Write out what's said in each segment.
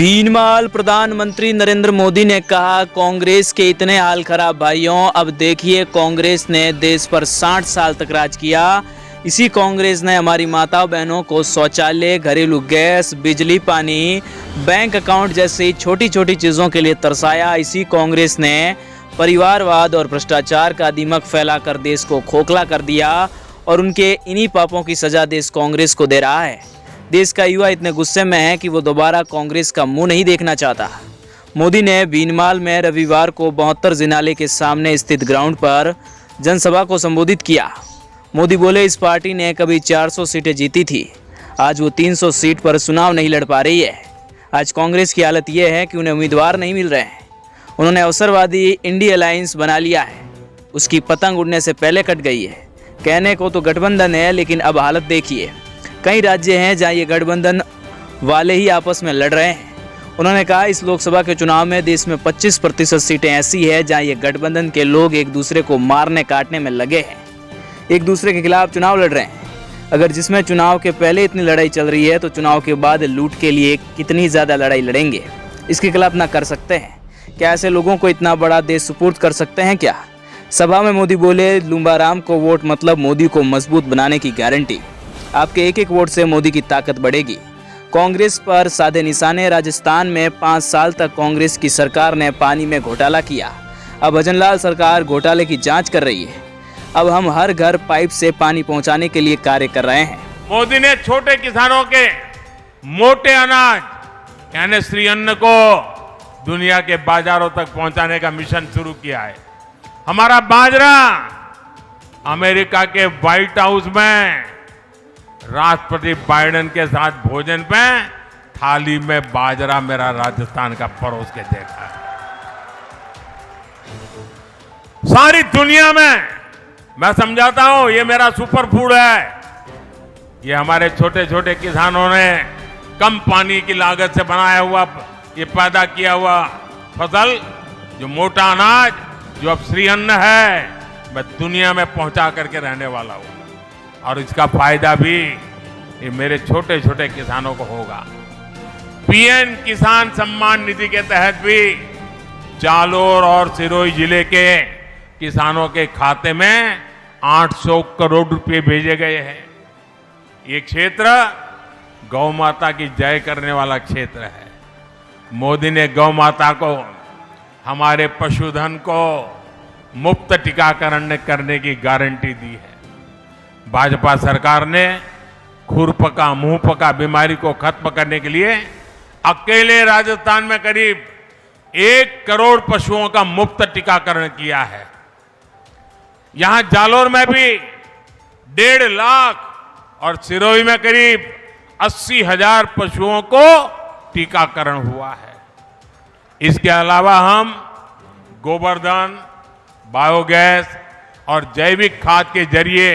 भीनमाल प्रधानमंत्री नरेंद्र मोदी ने कहा, कांग्रेस के इतने हाल खराब भाइयों, अब देखिए कांग्रेस ने देश पर 60 साल तक राज किया। इसी कांग्रेस ने हमारी माताओं बहनों को शौचालय, घरेलू गैस, बिजली, पानी, बैंक अकाउंट जैसी छोटी छोटी चीज़ों के लिए तरसाया। इसी कांग्रेस ने परिवारवाद और भ्रष्टाचार का दीमक फैलाकर देश को खोखला कर दिया और उनके इन्हीं पापों की सजा देश कांग्रेस को दे रहा है। देश का युवा इतने गुस्से में है कि वो दोबारा कांग्रेस का मुंह नहीं देखना चाहता। मोदी ने भीनमाल में रविवार को 72 जिनाले के सामने स्थित ग्राउंड पर जनसभा को संबोधित किया। मोदी बोले, इस पार्टी ने कभी 400 सीटें जीती थी, आज वो 300 सीट पर चुनाव नहीं लड़ पा रही है। आज कांग्रेस की हालत ये है कि उन्हें उम्मीदवार नहीं मिल रहे हैं। उन्होंने अवसरवादी इंडी अलायंस बना लिया है, उसकी पतंग उड़ने से पहले कट गई है। कहने को तो गठबंधन है, लेकिन अब हालत देखिए। कई राज्य हैं जहां ये गठबंधन वाले ही आपस में लड़ रहे हैं। उन्होंने कहा, इस लोकसभा के चुनाव में देश में 25% सीटें ऐसी है जहां ये गठबंधन के लोग एक दूसरे को मारने काटने में लगे हैं, एक दूसरे के खिलाफ चुनाव लड़ रहे हैं। अगर जिसमें चुनाव के पहले इतनी लड़ाई चल रही है तो चुनाव के बाद लूट के लिए कितनी ज़्यादा लड़ाई लड़ेंगे, इसकी कल्पना कर सकते हैं। क्या ऐसे लोगों को इतना बड़ा देश सुपुर्द कर सकते हैं क्या? सभा में मोदी बोले, लुम्बाराम को वोट मतलब मोदी को मजबूत बनाने की गारंटी। आपके एक एक वोट से मोदी की ताकत बढ़ेगी। कांग्रेस पर साधे निशाने। राजस्थान में 5 साल तक कांग्रेस की सरकार ने पानी में घोटाला किया। अब भजनलाल सरकार घोटाले की जांच कर रही है। अब हम हर घर पाइप से पानी पहुंचाने के लिए कार्य कर रहे हैं। मोदी ने छोटे किसानों के मोटे अनाज यानी श्री अन्न को दुनिया के बाजारों तक पहुंचाने का मिशन शुरू किया है। हमारा बाजरा अमेरिका के व्हाइट हाउस में राष्ट्रपति बाइडेन के साथ भोजन पे थाली में बाजरा मेरा राजस्थान का परोस के देखा है। सारी दुनिया में मैं समझाता हूं ये मेरा सुपर फूड है। ये हमारे छोटे छोटे किसानों ने कम पानी की लागत से बनाया हुआ, ये पैदा किया हुआ फसल, जो मोटा अनाज, जो अब श्री अन्न है, मैं दुनिया में पहुंचा करके रहने वाला हूं। और इसका फायदा भी ये मेरे छोटे छोटे किसानों को होगा। पीएम किसान सम्मान निधि के तहत भी जालोर और सिरोही जिले के किसानों के खाते में 800 करोड़ रुपए भेजे गए हैं। ये क्षेत्र गौ माता की जय करने वाला क्षेत्र है। मोदी ने गौ माता को, हमारे पशुधन को मुफ्त टीकाकरण करने की गारंटी दी है। भाजपा सरकार ने खुरपका, मुंहपका बीमारी को खत्म करने के लिए अकेले राजस्थान में करीब 1 करोड़ पशुओं का मुफ्त टीकाकरण किया है। यहां जालोर में भी 1.5 लाख और सिरोही में करीब 80,000 पशुओं को टीकाकरण हुआ है। इसके अलावा हम गोबरधन, बायोगैस और जैविक खाद के जरिए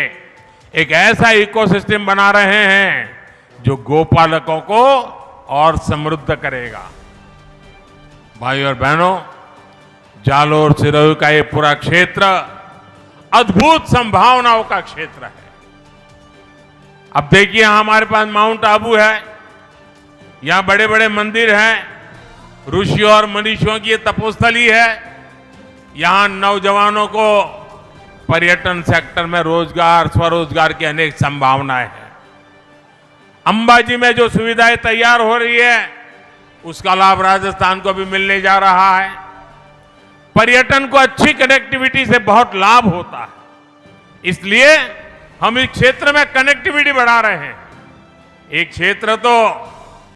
एक ऐसा इकोसिस्टम बना रहे हैं जो गोपालकों को और समृद्ध करेगा। भाइयों और बहनों, जालोर सिरोही का ये पूरा क्षेत्र अद्भुत संभावनाओं का क्षेत्र है। अब देखिए, हमारे पास माउंट आबू है, यहां बड़े बड़े मंदिर हैं, ऋषियों और मनीषियों की ये तपोस्थली है। यहां नौजवानों को पर्यटन सेक्टर में रोजगार, स्वरोजगार की अनेक संभावनाएं हैं। अंबाजी में जो सुविधाएं तैयार हो रही है, उसका लाभ राजस्थान को भी मिलने जा रहा है। पर्यटन को अच्छी कनेक्टिविटी से बहुत लाभ होता है, इसलिए हम इस क्षेत्र में कनेक्टिविटी बढ़ा रहे हैं। एक क्षेत्र तो